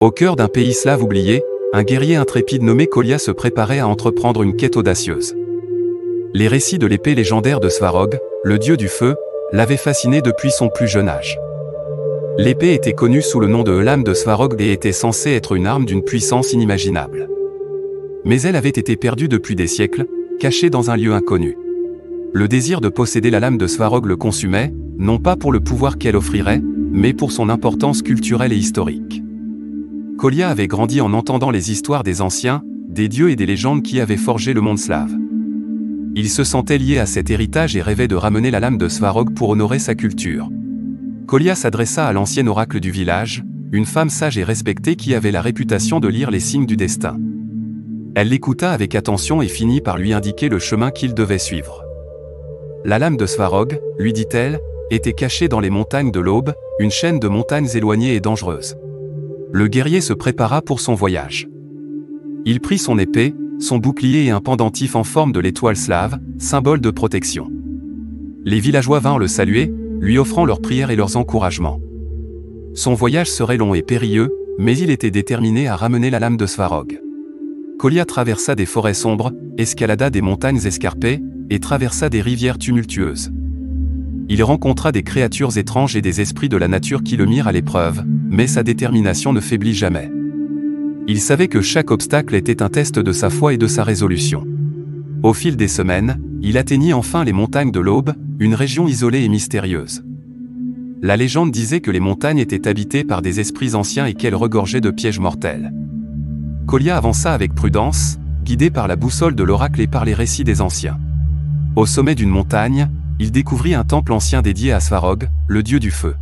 Au cœur d'un pays slave oublié, un guerrier intrépide nommé Kolia se préparait à entreprendre une quête audacieuse. Les récits de l'épée légendaire de Svarog, le dieu du feu, l'avaient fasciné depuis son plus jeune âge. L'épée était connue sous le nom de lame de Svarog et était censée être une arme d'une puissance inimaginable. Mais elle avait été perdue depuis des siècles, cachée dans un lieu inconnu. Le désir de posséder la lame de Svarog le consumait, non pas pour le pouvoir qu'elle offrirait, mais pour son importance culturelle et historique. Kolia avait grandi en entendant les histoires des anciens, des dieux et des légendes qui avaient forgé le monde slave. Il se sentait lié à cet héritage et rêvait de ramener la lame de Svarog pour honorer sa culture. Kolia s'adressa à l'ancien oracle du village, une femme sage et respectée qui avait la réputation de lire les signes du destin. Elle l'écouta avec attention et finit par lui indiquer le chemin qu'il devait suivre. La lame de Svarog, lui dit-elle, était cachée dans les montagnes de l'Aube, une chaîne de montagnes éloignées et dangereuses. Le guerrier se prépara pour son voyage. Il prit son épée, son bouclier et un pendentif en forme de l'étoile slave, symbole de protection. Les villageois vinrent le saluer, lui offrant leurs prières et leurs encouragements. Son voyage serait long et périlleux, mais il était déterminé à ramener la lame de Svarog. Kolia traversa des forêts sombres, escalada des montagnes escarpées, et traversa des rivières tumultueuses. Il rencontra des créatures étranges et des esprits de la nature qui le mirent à l'épreuve, mais sa détermination ne faiblit jamais. Il savait que chaque obstacle était un test de sa foi et de sa résolution. Au fil des semaines, il atteignit enfin les montagnes de l'Aube, une région isolée et mystérieuse. La légende disait que les montagnes étaient habitées par des esprits anciens et qu'elles regorgeaient de pièges mortels. Kolia avança avec prudence, guidé par la boussole de l'oracle et par les récits des anciens. Au sommet d'une montagne, il découvrit un temple ancien dédié à Svarog, le dieu du feu.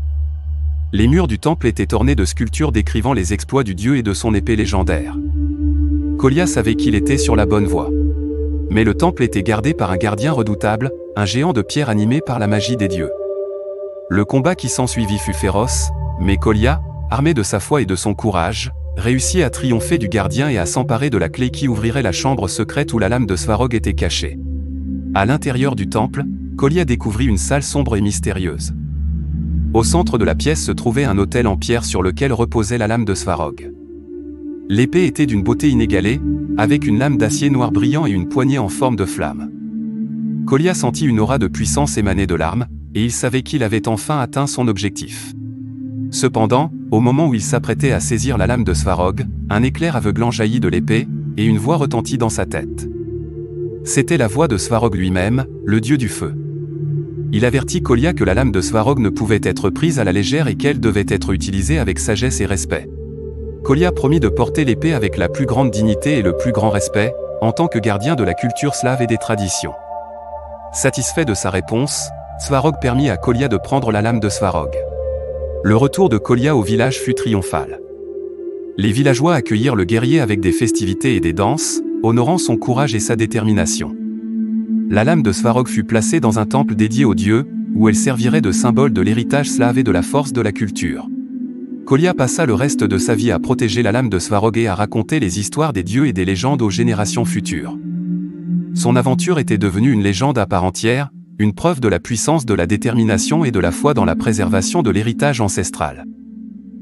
Les murs du temple étaient ornés de sculptures décrivant les exploits du dieu et de son épée légendaire. Kolia savait qu'il était sur la bonne voie. Mais le temple était gardé par un gardien redoutable, un géant de pierre animé par la magie des dieux. Le combat qui s'ensuivit fut féroce, mais Kolia, armé de sa foi et de son courage, réussit à triompher du gardien et à s'emparer de la clé qui ouvrirait la chambre secrète où la lame de Svarog était cachée. À l'intérieur du temple, Kolia découvrit une salle sombre et mystérieuse. Au centre de la pièce se trouvait un autel en pierre sur lequel reposait la lame de Svarog. L'épée était d'une beauté inégalée, avec une lame d'acier noir brillant et une poignée en forme de flamme. Kolia sentit une aura de puissance émaner de l'arme, et il savait qu'il avait enfin atteint son objectif. Cependant, au moment où il s'apprêtait à saisir la lame de Svarog, un éclair aveuglant jaillit de l'épée, et une voix retentit dans sa tête. C'était la voix de Svarog lui-même, le dieu du feu. Il avertit Kolia que la lame de Svarog ne pouvait être prise à la légère et qu'elle devait être utilisée avec sagesse et respect. Kolia promit de porter l'épée avec la plus grande dignité et le plus grand respect, en tant que gardien de la culture slave et des traditions. Satisfait de sa réponse, Svarog permit à Kolia de prendre la lame de Svarog. Le retour de Kolia au village fut triomphal. Les villageois accueillirent le guerrier avec des festivités et des danses, honorant son courage et sa détermination. La lame de Svarog fut placée dans un temple dédié au dieu, où elle servirait de symbole de l'héritage slave et de la force de la culture. Kolia passa le reste de sa vie à protéger la lame de Svarog et à raconter les histoires des dieux et des légendes aux générations futures. Son aventure était devenue une légende à part entière, une preuve de la puissance de la détermination et de la foi dans la préservation de l'héritage ancestral.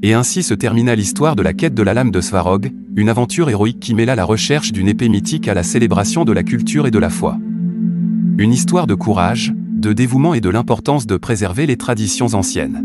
Et ainsi se termina l'histoire de la quête de la lame de Svarog, une aventure héroïque qui mêla la recherche d'une épée mythique à la célébration de la culture et de la foi. Une histoire de courage, de dévouement et de l'importance de préserver les traditions anciennes.